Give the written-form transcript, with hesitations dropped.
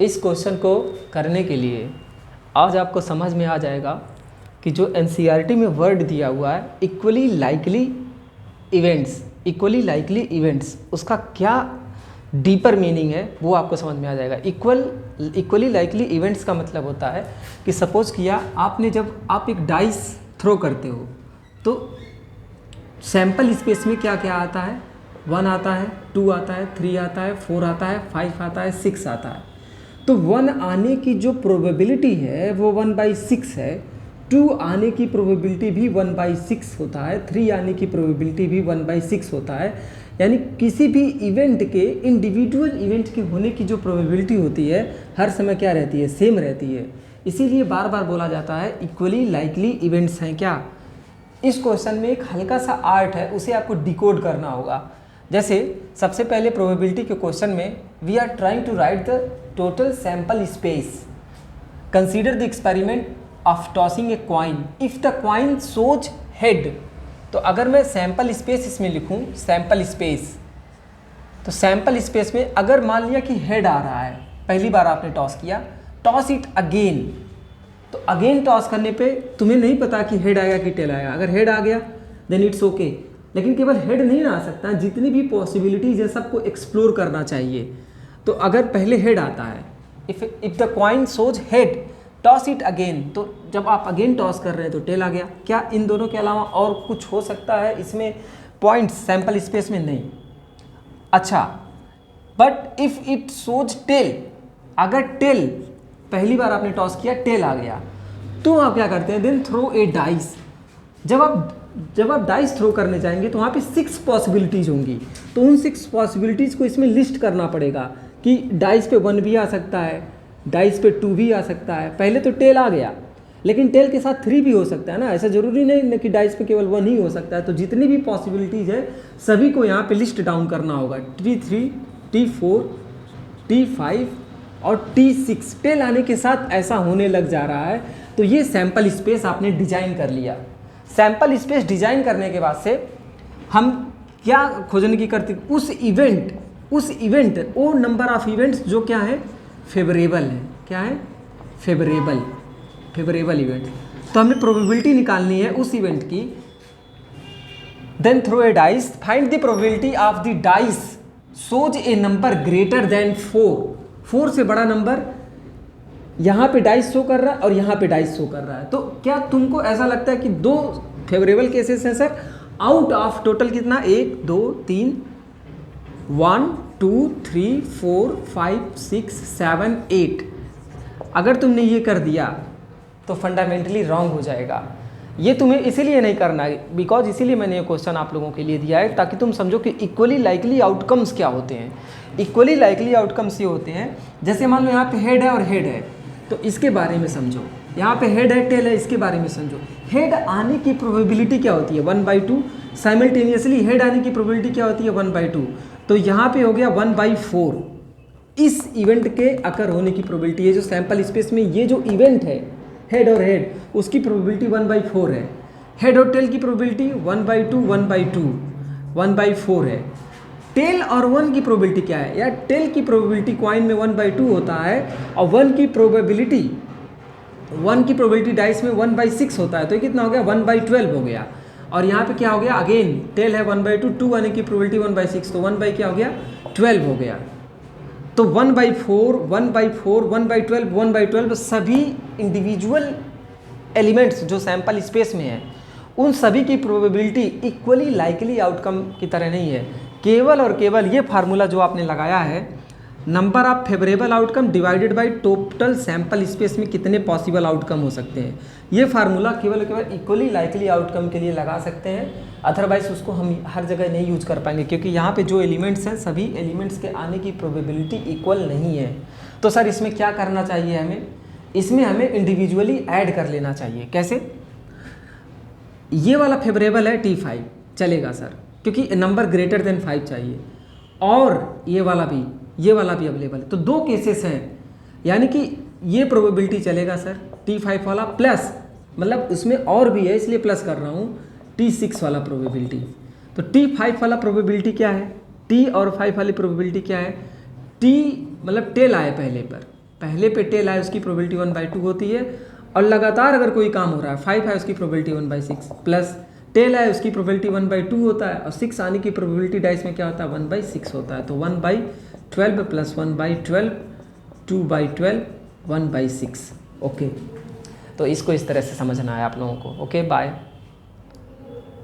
इस क्वेश्चन को करने के लिए आज आपको समझ में आ जाएगा कि जो एनसीईआरटी में वर्ड दिया हुआ है इक्वली लाइकली इवेंट्स, उसका क्या डीपर मीनिंग है वो आपको समझ में आ जाएगा। इक्वली लाइकली इवेंट्स का मतलब होता है कि सपोज किया आपने, जब आप एक डाइस थ्रो करते हो तो सैंपल स्पेस में क्या क्या आता है, 1 आता है, 2 आता है, 3 आता है, 4 आता है, 5 आता है, 6 आता है। तो 1 आने की जो प्रोबेबिलिटी है वो 1/6 है, 2 आने की प्रोबेबिलिटी भी 1/6 होता है, 3 आने की प्रोबेबिलिटी भी 1/6 होता है। यानी किसी भी इवेंट के, इंडिविजुअल इवेंट के होने की जो प्रोबेबिलिटी होती है हर समय क्या रहती है, सेम रहती है। इसीलिए बार बार बोला जाता है इक्वली लाइकली इवेंट्स हैं क्या। इस क्वेश्चन में एक हल्का सा आर्ट है, उसे आपको डिकोड करना होगा। जैसे सबसे पहले प्रोबेबिलिटी के क्वेश्चन में we are trying to write the total sample space, consider the experiment of tossing a coin if the coin shows head. तो अगर मैं सैंपल स्पेस इसमें लिखूं, सैंपल स्पेस, तो सैंपल स्पेस में अगर मान लिया कि हेड आ रहा है, पहली बार आपने टॉस किया, टॉस इट अगेन। तो अगेन टॉस करने पे तुम्हें नहीं पता कि हेड आएगा कि टेल आएगा। अगर हेड आ गया देन इट्स ओके, लेकिन केवल हेड नहीं आ सकता, जितनी भी पॉसिबिलिटीज है सबको एक्सप्लोर करना चाहिए। तो अगर पहले हेड आता है, if the coin shows head toss it again, तो जब आप अगेन टॉस कर रहे हैं तो टेल आ गया। क्या इन दोनों के अलावा और कुछ हो सकता है इसमें पॉइंट्स सैंपल स्पेस में? नहीं। अच्छा, but if it shows tail, अगर टेल पहली बार आपने टॉस किया, टेल आ गया, तो आप क्या करते हैं, देन थ्रो ए डाइस। जब आप डाइस थ्रो करने जाएंगे तो वहाँ पे 6 पॉसिबिलिटीज़ होंगी। तो उन 6 पॉसिबिलिटीज़ को इसमें लिस्ट करना पड़ेगा कि डाइस पे 1 भी आ सकता है, डाइस पे 2 भी आ सकता है। पहले तो टेल आ गया, लेकिन टेल के साथ 3 भी हो सकता है ना, ऐसा ज़रूरी नहीं कि डाइस पे केवल 1 ही हो सकता है। तो जितनी भी पॉसिबिलिटीज़ है सभी को यहाँ पे लिस्ट डाउन करना होगा। T3, T4, T5 और T6 टेल आने के साथ ऐसा होने लग जा रहा है। तो ये सैंपल स्पेस आपने डिजाइन कर लिया। सैंपल स्पेस डिजाइन करने के बाद से हम क्या खोजने की करते, उस इवेंट वो नंबर ऑफ इवेंट्स जो क्या है, फेवरेबल है। क्या है? Favourable event. तो हमने प्रोबेबिलिटी निकालनी है उस इवेंट की। Then throw a dice, find the probability of the dice shows a number greater than 4 से बड़ा नंबर यहाँ पे डाइस शो कर रहा है और यहाँ पे डाइस शो कर रहा है। तो क्या तुमको ऐसा लगता है कि 2 फेवरेबल केसेस हैं सर, आउट ऑफ टोटल कितना, 1 2 3 1 2 3 4 5 6 7 8। अगर तुमने ये कर दिया तो फंडामेंटली रॉन्ग हो जाएगा। ये तुम्हें इसीलिए नहीं करना है, बिकॉज इसीलिए मैंने ये क्वेश्चन आप लोगों के लिए दिया है ताकि तुम समझो कि इक्वली लाइकली आउटकम्स क्या होते हैं। इक्वली लाइकली आउटकम्स ये होते हैं, जैसे मान लो यहाँ पे हेड है और हेड है, तो इसके बारे में समझो। यहाँ पे हेड है, टेल है, इसके बारे में समझो। हेड आने की प्रोबेबिलिटी क्या होती है, 1/2। साइमल्टेनियसली हेड आने की प्रोबेबिलिटी क्या होती है, 1/2। तो यहाँ पे हो गया 1/4। इस इवेंट के अकर होने की प्रोबेबिलिटी है, जो सैंपल स्पेस में ये जो इवेंट है हेड और हेड, उसकी प्रोबेबिलिटी 1/4 है। हेड और टेल की प्रोबेबिलिटी 1/2 1/2 1/4 है। टेल और 1 की प्रोबेबिलिटी क्या है यार, टेल की प्रोबेबिलिटी क्वाइन में 1/2 होता है और 1 की प्रोबेबिलिटी डाइस में 1/6 होता है। तो ये कितना हो गया, 1/12 हो गया। और यहाँ पे क्या हो गया, अगेन टेल है 1/2, 2 आने की प्रोबेबिलिटी 1/6, तो 1 क्या हो गया, 12 हो गया। तो 1/4 1/4 1/12 1/12 सभी इंडिविजुअल एलिमेंट्स जो सैंपल स्पेस में है उन सभी की प्रोबेबिलिटी इक्वली लाइकली आउटकम की तरह नहीं है। केवल और केवल ये फार्मूला जो आपने लगाया है, number of favourable outcome divided by total sample space में कितने पॉसिबल आउटकम हो सकते हैं, ये फार्मूला केवल और केवल इक्वली लाइकली आउटकम के लिए लगा सकते हैं। अदरवाइज उसको हम हर जगह नहीं यूज कर पाएंगे, क्योंकि यहाँ पे जो एलिमेंट्स हैं सभी एलिमेंट्स के आने की प्रोबेबिलिटी इक्वल नहीं है। तो सर इसमें क्या करना चाहिए हमें, इसमें हमें इंडिविजुअली ऐड कर लेना चाहिए। कैसे? ये वाला फेवरेबल है T5 चलेगा सर, क्योंकि नंबर ग्रेटर देन 5 चाहिए, और ये वाला भी अवेलेबल है। तो 2 केसेस हैं, यानी कि ये प्रोबेबिलिटी चलेगा सर T5 वाला, प्लस मतलब उसमें और भी है इसलिए प्लस कर रहा हूँ T6 वाला प्रोबेबिलिटी। तो T5 वाला प्रोबेबिलिटी क्या है, T और 5 वाली प्रोबेबिलिटी क्या है, T मतलब टेल आए पहले पर, पहले पे टेल आए उसकी प्रोबेबिलिटी 1/2 होती है, और लगातार अगर कोई काम हो रहा है 5 है उसकी प्रोबेबिलिटी 1/6, प्लस टेल आए उसकी प्रोबेबिलिटी 1/2 होता है, और 6 आने की प्रोबेबिलिटी डाइस में क्या होता है 1/6 होता है। तो 1/12 प्लस 1/12 2/12 1/6। ओके, तो इसको इस तरह से समझना है आप लोगों को। Okay bye.